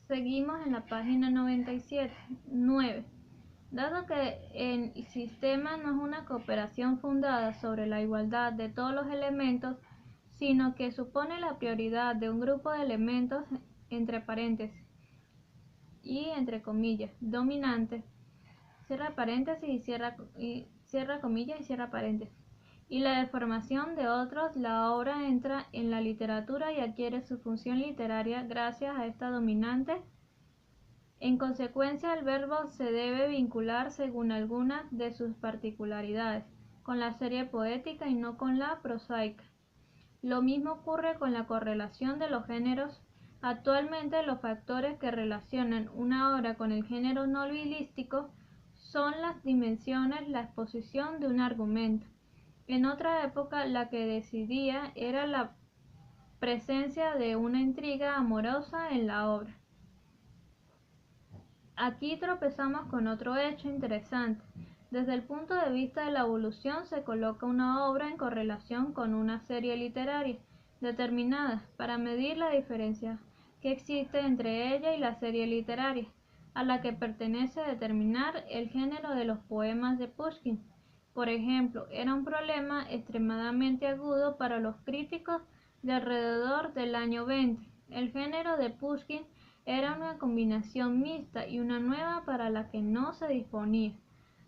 Seguimos en la página 97. 9. Dado que el sistema no es una cooperación fundada sobre la igualdad de todos los elementos, sino que supone la prioridad de un grupo de elementos entre paréntesis y entre comillas dominantes, cierra paréntesis y cierra comillas y cierra paréntesis, y la deformación de otros, la obra entra en la literatura y adquiere su función literaria gracias a esta dominante. En consecuencia, el verbo se debe vincular, según algunas de sus particularidades, con la serie poética y no con la prosaica. Lo mismo ocurre con la correlación de los géneros. Actualmente, los factores que relacionan una obra con el género novelístico son las dimensiones, la exposición de un argumento. En otra época, la que decidía era la presencia de una intriga amorosa en la obra. Aquí tropezamos con otro hecho interesante. Desde el punto de vista de la evolución, se coloca una obra en correlación con una serie literaria determinada para medir la diferencia que existe entre ella y la serie literaria, a la que pertenece determinar el género de los poemas de Pushkin. Por ejemplo, era un problema extremadamente agudo para los críticos de alrededor del año 20. El género de Pushkin era una combinación mixta y una nueva para la que no se disponía.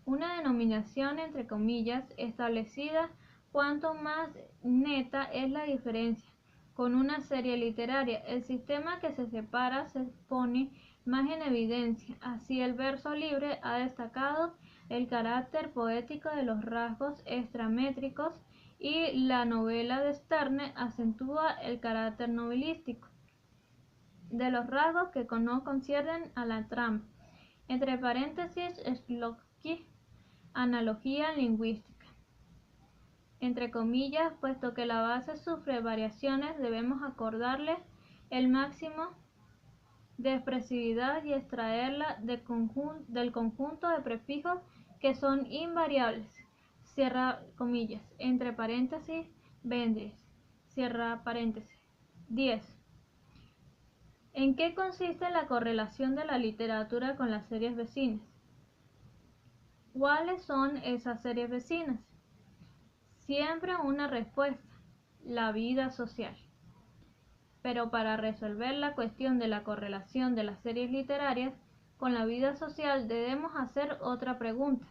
Una denominación entre comillas establecida cuanto más neta es la diferencia con una serie literaria. El sistema que se separa se pone más en evidencia. Así el verso libre ha destacado el carácter poético de los rasgos extramétricos y la novela de Sterne acentúa el carácter novelístico de los rasgos que no conciernen a la trama. Entre paréntesis, Shklovsky, analogía lingüística. Entre comillas, puesto que la base sufre variaciones, debemos acordarle el máximo de expresividad y extraerla del conjunto de prefijos que son invariables. Cierra comillas. Entre paréntesis, Bendries. Cierra paréntesis. 10. ¿En qué consiste la correlación de la literatura con las series vecinas? ¿Cuáles son esas series vecinas? Siempre una respuesta: la vida social. Pero para resolver la cuestión de la correlación de las series literarias con la vida social debemos hacer otra pregunta: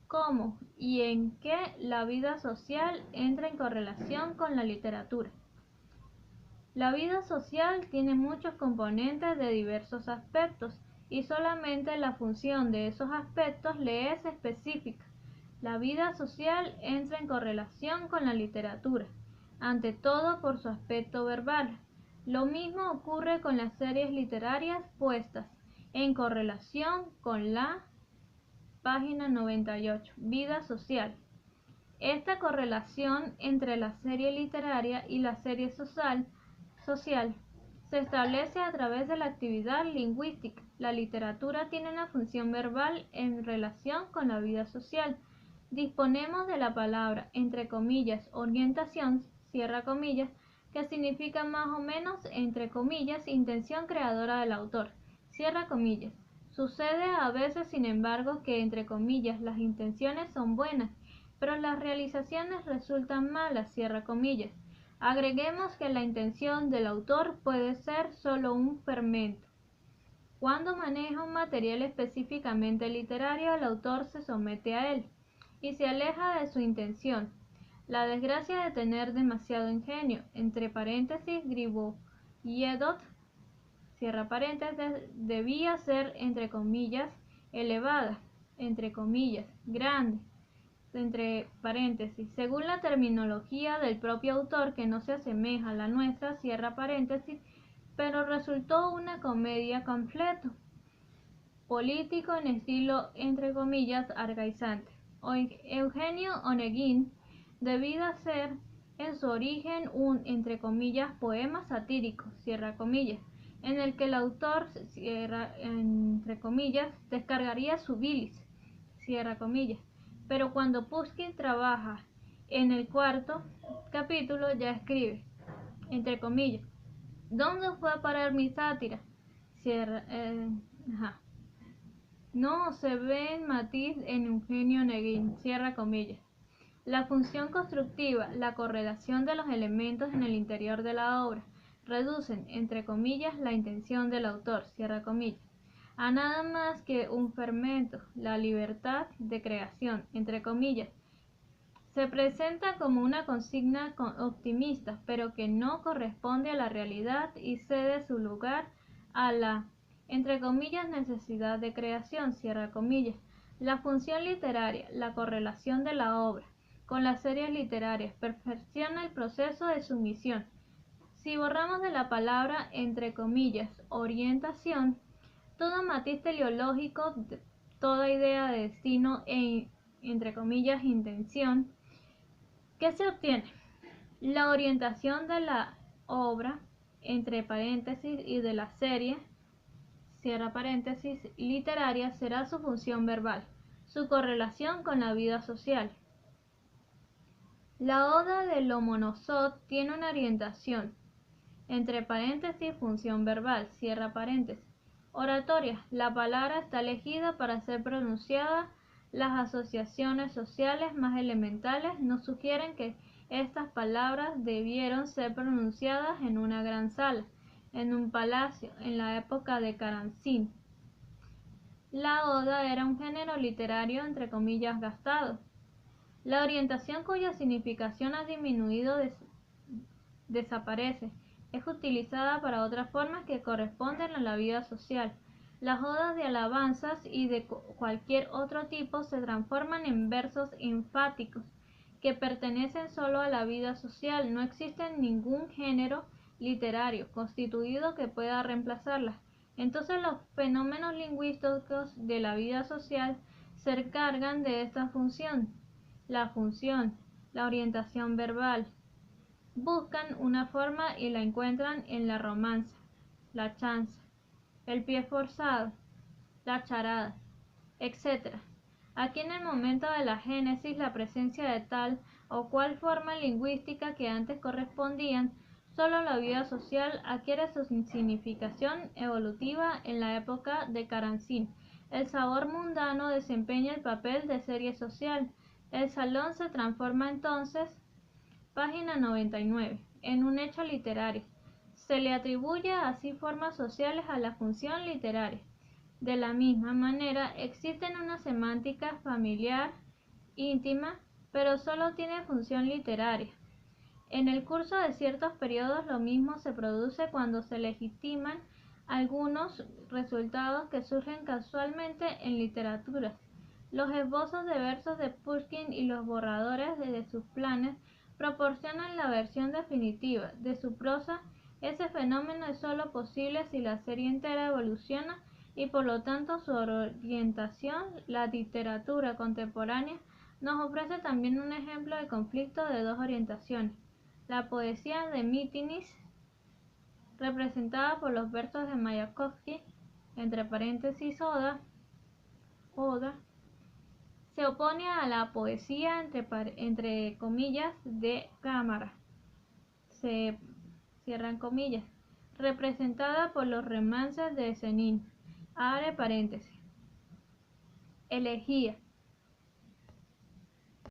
¿cómo y en qué la vida social entra en correlación con la literatura? La vida social tiene muchos componentes de diversos aspectos y solamente la función de esos aspectos le es específica. La vida social entra en correlación con la literatura, ante todo por su aspecto verbal. Lo mismo ocurre con las series literarias puestas en correlación con la página 98, vida social. Esta correlación entre la serie literaria y la serie social se establece a través de la actividad lingüística. La literatura tiene una función verbal en relación con la vida social. Disponemos de la palabra, entre comillas, orientación, cierra comillas, que significa más o menos, entre comillas, intención creadora del autor, cierra comillas. Sucede a veces, sin embargo, que, entre comillas, las intenciones son buenas, pero las realizaciones resultan malas, cierra comillas. Agreguemos que la intención del autor puede ser solo un fermento. Cuando maneja un material específicamente literario, el autor se somete a él y se aleja de su intención. La desgracia de tener demasiado ingenio, entre paréntesis, Griboyedov, cierra paréntesis, debía ser, entre comillas, elevada, entre comillas, grande, entre paréntesis, según la terminología del propio autor, que no se asemeja a la nuestra, cierra paréntesis, pero resultó una comedia completo, político en estilo, entre comillas, arcaizante. Eugenio Onegin debía ser en su origen un, entre comillas, poema satírico, cierra comillas, en el que el autor, cierra, entre comillas, descargaría su bilis, cierra comillas. Pero cuando Pushkin trabaja en el cuarto capítulo ya escribe, entre comillas, ¿dónde fue a parar mi sátira? cierra, no se ve el matiz en Eugenio Neguín, cierra comillas. La función constructiva, la correlación de los elementos en el interior de la obra, reducen, entre comillas, la intención del autor, cierra comillas, a nada más que un fermento, la libertad de creación, entre comillas. Se presenta como una consigna optimista, pero que no corresponde a la realidad y cede su lugar a la, entre comillas, necesidad de creación, cierra comillas. La función literaria, la correlación de la obra con las series literarias, perfecciona el proceso de sumisión. Si borramos de la palabra, entre comillas, orientación, todo matiz teleológico, toda idea de destino e, entre comillas, intención, ¿qué se obtiene? La orientación de la obra, entre paréntesis, y de la serie, cierra paréntesis, literaria será su función verbal, su correlación con la vida social. La oda de Lomonosov tiene una orientación, entre paréntesis, función verbal, cierra paréntesis. Oratoria, la palabra está elegida para ser pronunciada. Las asociaciones sociales más elementales nos sugieren que estas palabras debieron ser pronunciadas en una gran sala, en un palacio, en la época de Karamzin. La oda era un género literario entre comillas gastado. La orientación cuya significación ha disminuido desaparece. Es utilizada para otras formas que corresponden a la vida social. Las odas de alabanzas y de cualquier otro tipo se transforman en versos enfáticos que pertenecen solo a la vida social. No existe ningún género literario constituido que pueda reemplazarlas. Entonces los fenómenos lingüísticos de la vida social se encargan de esta función. La función, la orientación verbal, buscan una forma y la encuentran en la romanza, la chanza, el pie forzado, la charada, etc. Aquí en el momento de la génesis, la presencia de tal o cual forma lingüística que antes correspondían solo a la vida social adquiere su significación evolutiva en la época de Karamzin. El sabor mundano desempeña el papel de serie social. El salón se transforma entonces, página 99, en un hecho literario. Se le atribuye así formas sociales a la función literaria. De la misma manera, existe una semántica familiar, íntima, pero solo tiene función literaria. En el curso de ciertos periodos lo mismo se produce cuando se legitiman algunos resultados que surgen casualmente en literaturas. Los esbozos de versos de Pushkin y los borradores de sus planes proporcionan la versión definitiva de su prosa. Ese fenómeno es sólo posible si la serie entera evoluciona y por lo tanto su orientación. La literatura contemporánea nos ofrece también un ejemplo de conflicto de dos orientaciones. La poesía de Mítinis, representada por los versos de Mayakovsky, entre paréntesis oda, se opone a la poesía entre comillas de cámara, se cierran comillas, representada por los romances de Zenin, abre paréntesis. Elegía,